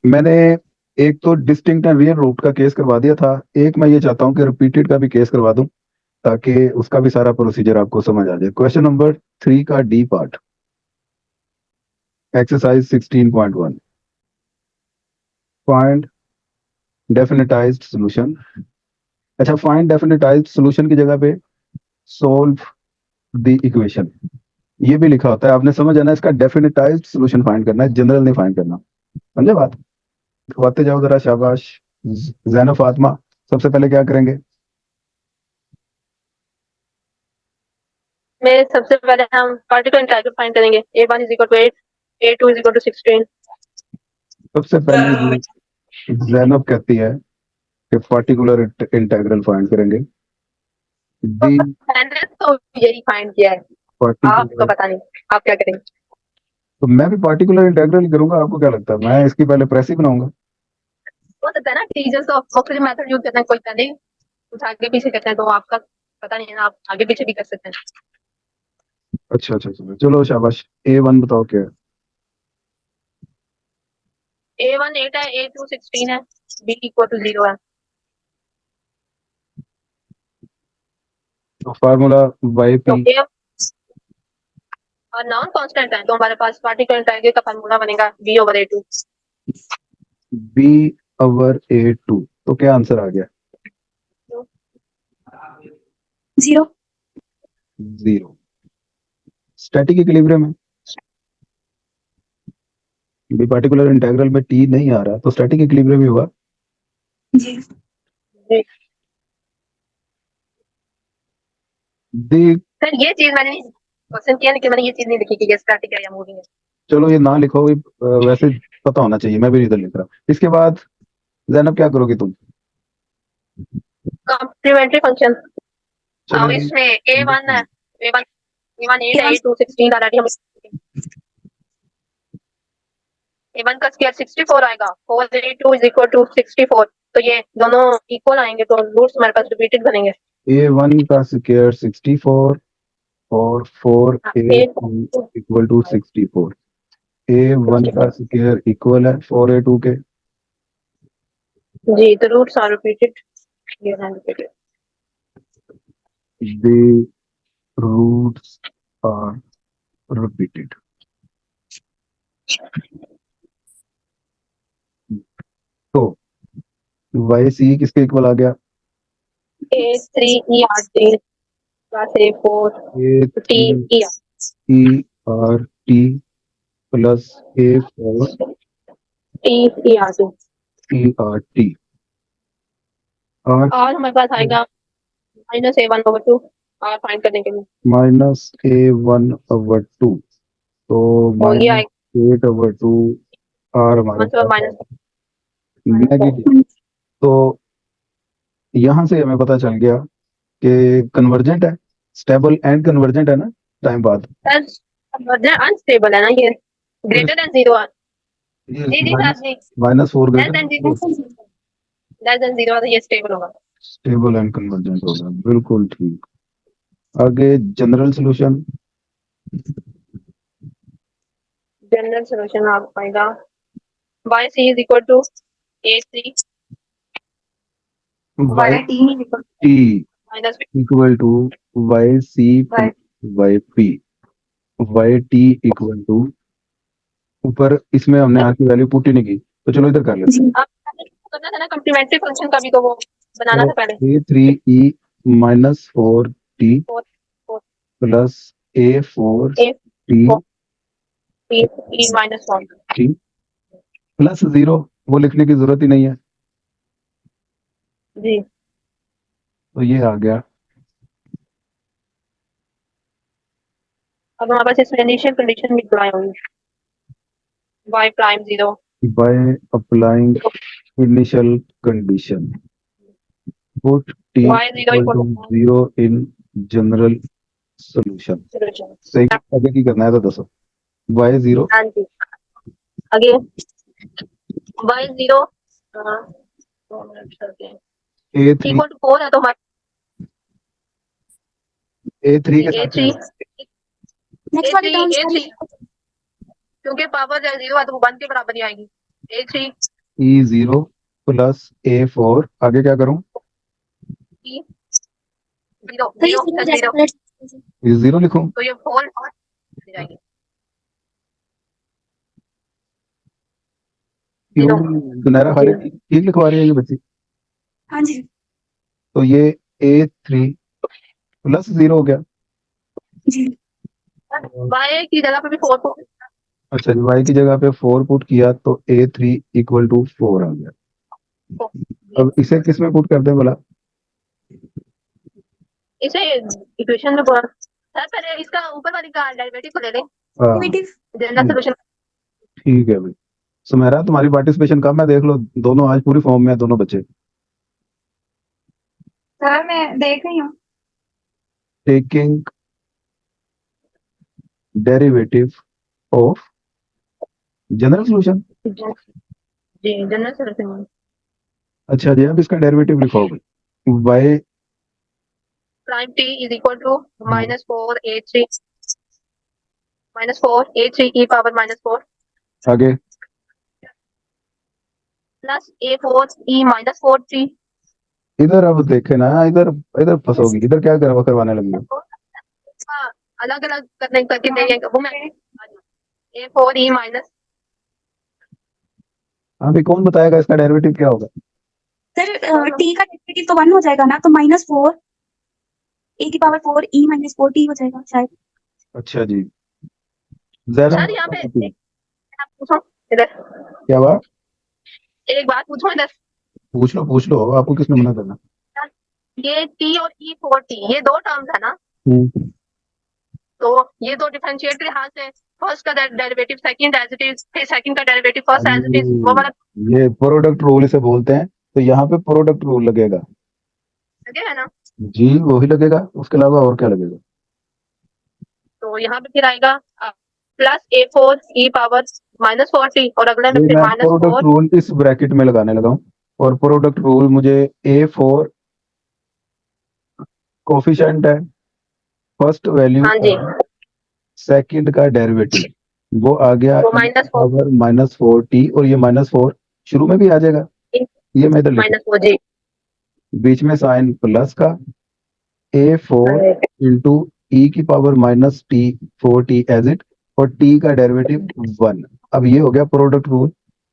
मैंने एक तो डिस्टिंक्ट एंड रियल रूट का केस करवा दिया था, एक मैं ये चाहता हूँ कि रिपीटेड का भी केस करवा दूं ताकि उसका भी सारा प्रोसीजर आपको समझ आ जाए। क्वेश्चन नंबर 3 का D part, exercise 16.1, find definitized solution. अच्छा, फाइंड डेफिनेटाइज्ड सॉल्यूशन की जगह पे सोल्व द इक्वेशन ये भी लिखा होता है, आपने समझ आना, इसका डेफिनेटाइज्ड सॉल्यूशन फाइंड करना है, जनरल नहीं फाइंड करना। समझे बात? लिखवाते जाओ जरा, शाबाश। जैनो फातिमा, सबसे पहले क्या करेंगे? में सबसे पहले हम पार्टिकल इंटीग्रल फाइंड करेंगे। a1 is equal to 8, a2 is equal to 16। सबसे पहले जो जैनब कहती है कि पार्टिकुलर इंटीग्रल फाइंड करेंगे। दी मैंने तो यही फाइंड किया है, आपको पार्टिकुलर, पता नहीं आप क्या करेंगे। तो मैं भी पार्टिकुलर इंटीग्रल ही करूंगा। आपको क्या लगता है मैं इसकी पहले प्रेस ही बनाऊंगा? हो सकता है ना टीचर्स तो मुख्तलिफ मेथड यूज करते हैं, कोई पहले कुछ आगे पीछे करते हैं, तो आपका पता नहीं है ना, आप आगे पीछे भी कर सकते हैं। अच्छा अच्छा चलो चलो, शाबाश। A1 बताओ क्या है? a1 8 है, a2 16 है, b इक्वल टू 0 है। तो फार्मूला वाई तो पी a और नॉन कांस्टेंट है, तो हमारे पास पार्टिकल इंटीग्रल का फार्मूला बनेगा b over a2। B over A2, तो क्या आंसर आ गया? 0। 0। स्टैटिक इक्विलिब्रियम है, भी पार्टिकुलर इंटीग्रल में टी नहीं आ रहा तो स्टैटिक इक्विलिब्रियम ही होगा। जी जी दी सर, ये चीज मैंने क्वेश्चन किया, लेकिन मैंने ये चीज नहीं लिखी कि ये स्टैटिक है या मूविंग है। चलो ये ना लिखो, वैसे पता होना चाहिए, मैं भी इधर लिख रहा। इसके बाद जैनब क्या करोगी तुम? Complementary function. चलो अब इसमें a1 है, a1 a1 8 है, a2 16 ऑलरेडी हम a1 का स्क्वायर 64 आएगा, 4 a2 इज इक्वल टू 64। तो ये दोनों इक्वल आएंगे, तो रूट्स हमारे पास रिपीटेड बनेंगे। A1 का स्क्वायर 64 और 4A2 इक्वल टू 64। A1 का स्क्वायर इक्वल है 4A2 के। जी, तो रूट्स आर रिपीटेड, ये है repeated. The roots are repeated। तो YC किसके इक्वल आ गया? a3 ERT plus a4 T A3 ER ERT plus A4 T ERT ERT। और और हमारे पास आएगा माइनस a1/2 और फाइंड करने के लिए, माइनस A1/2, तो तो ये आएगा -8/2 और हमारे पास माइनस नेगेटिव। तो यहाँ से हमें पता चल गया कि कन्वर्जेंट है, स्टेबल एंड कन्वर्जेंट है ना टाइम बाद। अनस्टेबल है ना ये, ग्रेटर देन 0। जी जी सर जी, -4 less greater, than 0, less than 0 तो ये स्टेबल होगा। स्टेबल एंड कन्वर्जेंट होगा, बिल्कुल ठीक। आगे जनरल सॉल्यूशन। जनरल सॉल्यूशन आ पाएगा yc is equal to a3 y t t minus equal to YC YP। YT equal to, ऊपर इसमें हमने आर की वैल्यू पुट ही नहीं की, तो चलो इधर कर लेते हैं। करना था ना कम्प्लीमेंट्री फंक्शन का भी, तो वो बनाना तो था पहले। A3E -4T four four plus A4T a4 t e minus 1। Plus 0, वो लिखने की जरूरत ही नहीं है, जी, तो ये आ गया। अब हमारे पास इसमें इनिशियल कंडीशन भी अप्लाई होंगी, y prime 0 by applying initial condition, put T y 0 equal equal to to 0 in general solution. Solution. सही, आगे की करना है तो दसो। Y0 हाँ जी, आगे y 0 A3 इक्वल टू 4 है, तो हमारे A3 के साथ a3 a3 क्योंकि पावर 0 है तो वो 1 के बराबर ही आएगी। a3 E0 प्लस A4, आगे क्या करूं? E जीरो तो ये जीरो जीरो हो प्लस जाएगा जीरो, पलट E0 लिखूं? तो ये होल और जाएगी क्यों जीरो सुनहरा खाली जीरो। ठीक लिखवा रही है ये बच्ची? हाँ जी तो ये A3 प्लस 0 हो गया। जी बाय की जगह पे भी 4 को अच्छा जी, y की जगह पे 4 पुट किया तो A3 इक्वल टू 4 आ गया। अब इसे किस में पुट कर दें बोला? इसे इक्वेशन में बोल सर, पहले इसका ऊपर वाली का डेरिवेटिव को ले लें, हाँ डेरिवेटिव जनरल सोल्यूशन। ठीक है भाई। सुमेरा तुम्हारी पार्टिसिपेशन कम है, देख लो दोनों आज पूरी फॉर्म में है दोनों बच्चे। सर मैं देख रही हूँ taking derivative of general solution. जी जनरल सोल्यूशन। अच्छा जी, अब इसका डेरिवेटिव लिखो भाई। y prime t is equal to minus 4 A3 e power -4 आगे प्लस A4 ई -4T। इधर अब देखे ना, इधर इधर फंसोगी, इधर क्या करवाने लगी हो? अलग अलग करने करके देंगे वो मैं A4 ई माइनस। अभी कौन बताएगा इसका डेरिवेटिव क्या होगा? सर टी का डेरिवेटिव तो 1 हो जाएगा ना, तो -4 ए की पावर 4 ई -4 टी हो जाएगा शायद। अच्छा जी, ज्यादा सर यहाँ पे एक बात पूछो इधर, क्या बात? एक बात पूछो इधर। पूछ लो, आपको किसने मना करना? ये T और E4T ये दो टर्म्स है ना, तो ये दो डिफरेंशिएट लिहाज से फर्स्ट का derivative second as it is, फिर सेकंड का derivative first as it is, वो वाला ये प्रोडक्ट रूल इसे बोलते हैं, तो यहाँ पे प्रोडक्ट रूल लगेगा लगे है ना। जी, वही लगेगा, उसके अलावा और क्या लगेगा? तो यहाँ पे फिर आएगा प्लस A4 ई पावर -4T और अगले में ये फिर मैं प्रोडक्ट -4। रूल इस ब्रैकेट में लगाने लगा हूँ, और प्रोडक्ट रूल मुझे A4 कोफिशिएंट है, फर्स्ट वैल्यू हाँ जी, सेकंड का डेरिवेटिव वो आ गया वो e -4 पावर -4t, और ये -4 शुरू में भी आ जाएगा, ये मैं इधर लिखूं, -4 जी। बीच में साइन प्लस का A4 इंटू ई की पावर -4t एज इट, और t का डेरिवेटिव 1। अब ये हो गया प्रोडक्ट रूल।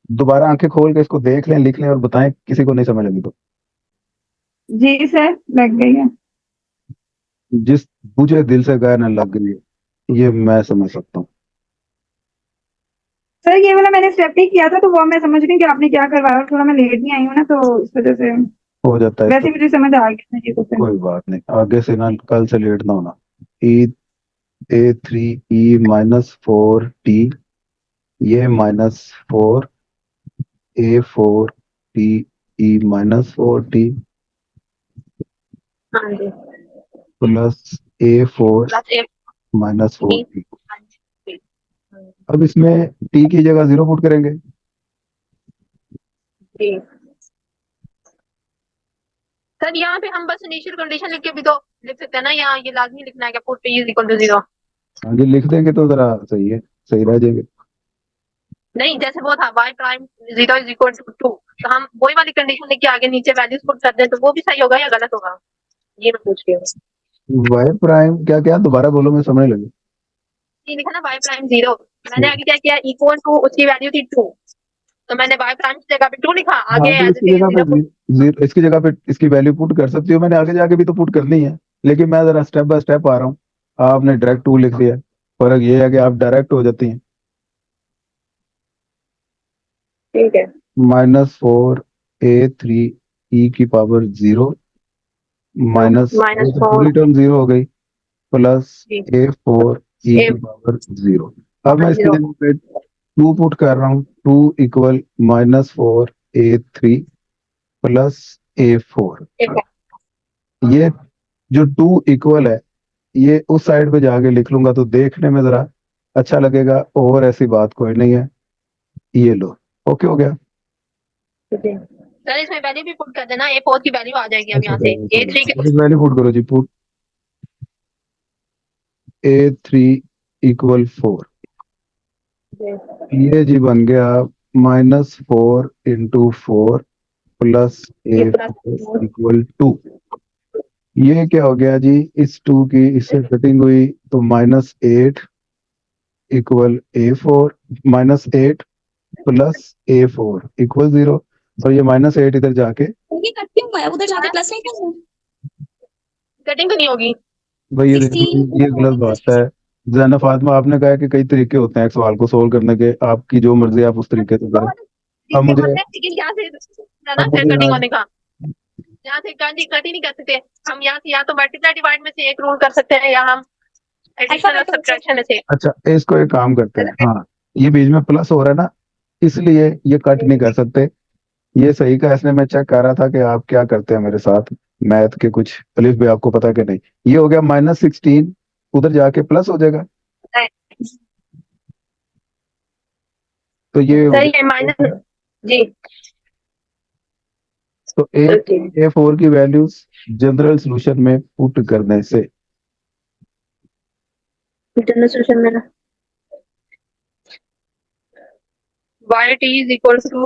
दोबारा आंखें खोल के इसको देख लें, लिख लें और बताएं किसी को नहीं समझ लगी तो। जी सर लग गई है। जिस बुझे दिल से गाय न लग गई है, ये मैं समझ सकता हूँ। सर ये वाला मैंने स्टेप नहीं किया था, तो वो मैं समझ रही हूँ कि आपने क्या करवाया, और थोड़ा मैं लेट नहीं आई हूँ ना, तो इस वजह से हो जाता है वैसे इसका, मुझे समझ आ गया ये क्वेश्चन। कोई बात नहीं, आगे से ना कल से लेट ना होना। ई A3 ई -4t, ये -4 A4t ई -4t हाँ जी plus A4 plus A -4t। अब इसमें t की जगह 0 पुट करेंगे। जी सर, यहाँ पे हम बस इनिशियल कंडीशन लिख के भी तो लिख सकते हैं ना, यहाँ ये लाजमी लिखना है कि put p is equal to 0। आगे लिख देंगे तो जरा सही है, सही रह जाएंगे। नहीं, जैसे वो था y prime 0 is equal to 2, तो हम वही वाली कंडीशन लिख के आगे नीचे वैल्यूज पुट कर दें तो वो भी सही होगा या गलत होगा, ये मैं पूछ रही हूँ। y प्राइम क्या क्या दोबारा बोलो, मैं समझ लगी। ये लिखा ना y प्राइम 0, मैंने आगे क्या किया, इक्वल टू उसकी वैल्यू थी 2, तो मैंने y प्राइम की जगह पे 2 लिखा, आगे हाँ तो एज इसकी इट जगह इज पे 0। इसकी जगह पे इसकी वैल्यू पुट कर सकती हो, मैंने आगे जाके भी तो पुट करनी है, लेकिन मैं जरा स्टेप बाय स्टेप आ रहा हूँ। आपने डायरेक्ट 2 लिख दिया, फर्क ये है कि आप डायरेक्ट हो जाती हैं। ठीक है, -4 A3 ई की पावर 0 माइनस पूरी -4 टर्म 0 हो गई, प्लस जी A4 ई ए की पावर 0। अब मैं इसकी 0 जगह पे 2 पुट कर रहा हूँ, 2 इक्वल -4 A3 प्लस A4। ये जो 2 इक्वल है, ये उस साइड पे जाके लिख लूंगा तो देखने में जरा अच्छा लगेगा, और ऐसी बात कोई नहीं है। ये लो, ओके हो गया। सर इसमें वैल्यू भी पुट कर देना, A4 की वैल्यू आ जाएगी अब यहाँ से, A3 की वैल्यू पुट करो जी, पुट A3 इक्वल 4, ये जी बन गया -4 इंटू 4 प्लस ये ए प्लस इक्वल 2। ये क्या हो गया जी, इस 2 की इससे कटिंग हुई तो -8 equal A4, -8 plus A4 equal 0। तो ये -8 इधर जाके ये कट क्यों हुआ है? उधर जाके प्लस नहीं करना? कटिंग तो नहीं होगी। भाई ये 16 ये गलत बात है। जैना फातिमा, आपने कहा कि कई तरीके होते हैं एक सवाल को सोल्व करने के, आपकी जो मर्जी आप उस तरीके से करें। अब मुझे लेकिन यहाँ से ना अब मुझे कटिंग आज होने का, यहाँ से कट ही नहीं कर सकते हम। यहाँ से या तो मल्टीप्लाई डिवाइड में से एक रूल कर सकते हैं, या हम एडिशन और Alphabet सब्ट्रैक्शन में से। अच्छा, इसको एक काम करते हैं। हाँ, ये बीच में प्लस हो रहा है ना, इसलिए ये कट नहीं कर सकते। ये सही का, इसलिए मैं चेक कर रहा था कि आप क्या करते हैं मेरे साथ मैथ के कुछ अलिफ भी आपको पता है कि नहीं। ये हो गया -16, उधर जाके प्लस हो जाएगा, तो ये हो सही है, गया। माइनस। जी। तो A4 की वैल्यूज जनरल सॉल्यूशन में पुट करने से जनरल सॉल्यूशन में ना y t is equal to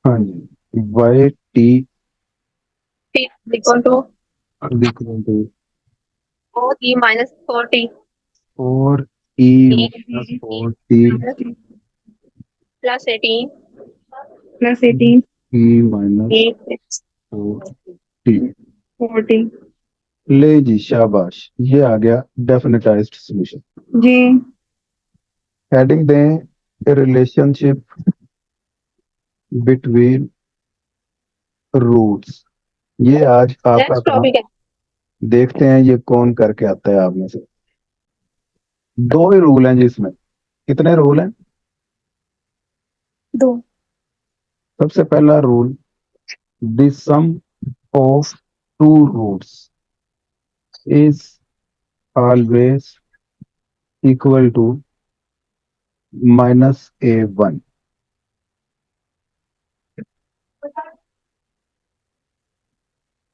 हाँ जी, y t t is equal to equal to 4t minus 4t 4e t minus 4t plus 18 e minus e 4t। 40 ले जी, शाबाश, ये आ गया डेफिनेटाइज्ड सॉल्यूशन। जी। हेडिंग दें रिलेशनशिप बिटवीन रूट्स। ये आज आपका नेक्स्ट काम, टॉपिक है। देखते हैं ये कौन करके आता है आप में से। दो ही रूल हैं जी इसमें। कितने रूल हैं? 2। सबसे पहला rule, the sum of two roots is always equal to -a1।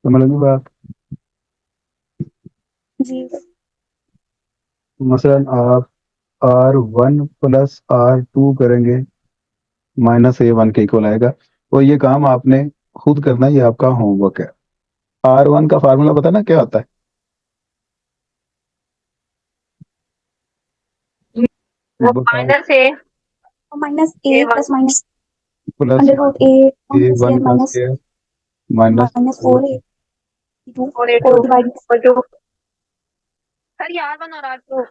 समझ लगी बात? जी। मसलन आप R1 प्लस R2 करेंगे, -a1 के इक्वल आएगा। तो ये काम आपने खुद करना है, ये आपका होमवर्क है। R1 का फार्मूला पता है ना क्या होता है? वो बताओ। माइनस है minus a a1 plus minus plus under root a a1 का minus square minus minus 4 two और a2 4 डिवाइड और 2। सर ये r1 और r2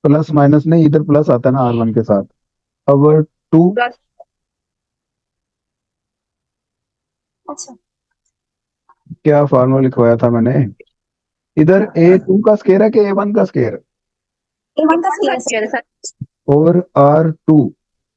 प्लस माइनस नहीं, इधर प्लस आता है ना R1 के साथ। अब 2, प्लस अच्छा क्या फार्मूला लिखवाया था मैंने? इधर A2 का स्क्वायर है कि A1 का स्क्वायर? A1 का सर स्क्वायर सर और R2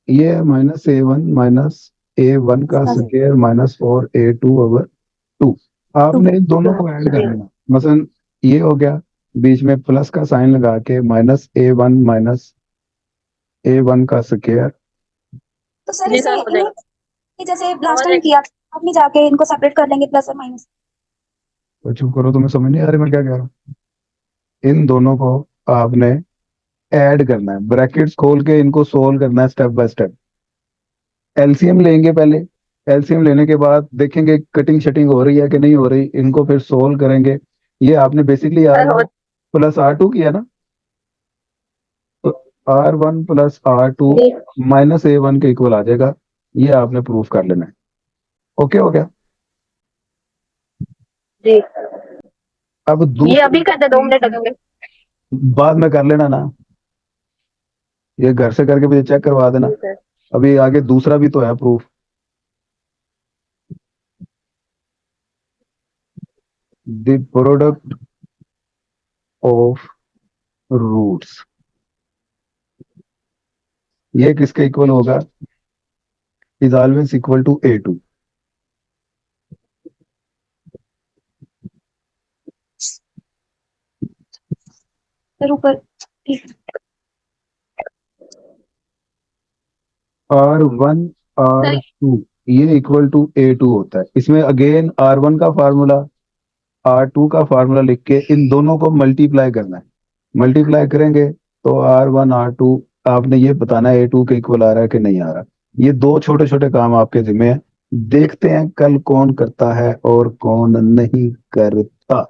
ये -a1 माइनस a1 का स्क्वायर -4a2/2। आपने इन दोनों को ऐड कर लेना। मसलन ये हो गया, बीच में प्लस का साइन लगा के -a1 माइनस a1 का स्क्वायर। तो सर जी इसे सर हो जाएगा। ये जैसे हो लास्ट टाइम जाएगा। किया आपने, जाके इनको सेपरेट कर लेंगे प्लस और माइनस। तो चुप करो, तुम्हें समझ नहीं आ रही मैं क्या कह रहा हूँ? इन दोनों को आपने ऐड करना है, ब्रैकेट्स खोल के इनको सोल्व करना है स्टेप बाय स्टेप। एलसीएम लेंगे पहले, एलसीएम लेने के बाद देखेंगे कटिंग शटिंग हो रही है कि नहीं हो रही, इनको फिर सोल्व करेंगे। ये आपने बेसिकली सर हो R1 प्लस R2 किया ना, तो R1 प्लस R2 जी -a1 के इक्वल आ जाएगा। ये आपने प्रूफ कर लेना है। ओके हो गया? जी। अब ये अभी दूसरी कर दे, 2 मिनट लगेंगे। बाद में कर लेना ना, ये घर से करके मुझे चेक करवा देना। जी सर। अभी आगे दूसरा भी तो है proof. The product of roots, ये किसके इक्वल होगा? Is always equal to A2। Sir ऊपर ठीक R1 सर R2 ये इक्वल टू A2 होता है। इसमें अगेन R1 का फार्मूला R2 का फार्मूला लिख के इन दोनों को मल्टीप्लाई करना है। मल्टीप्लाई करेंगे तो R1 R2 आपने ये बताना है A2 के इक्वल आ रहा है कि नहीं आ रहा। ये दो छोटे छोटे काम आपके जिम्मे हैं। देखते हैं कल कौन करता है और कौन नहीं करता।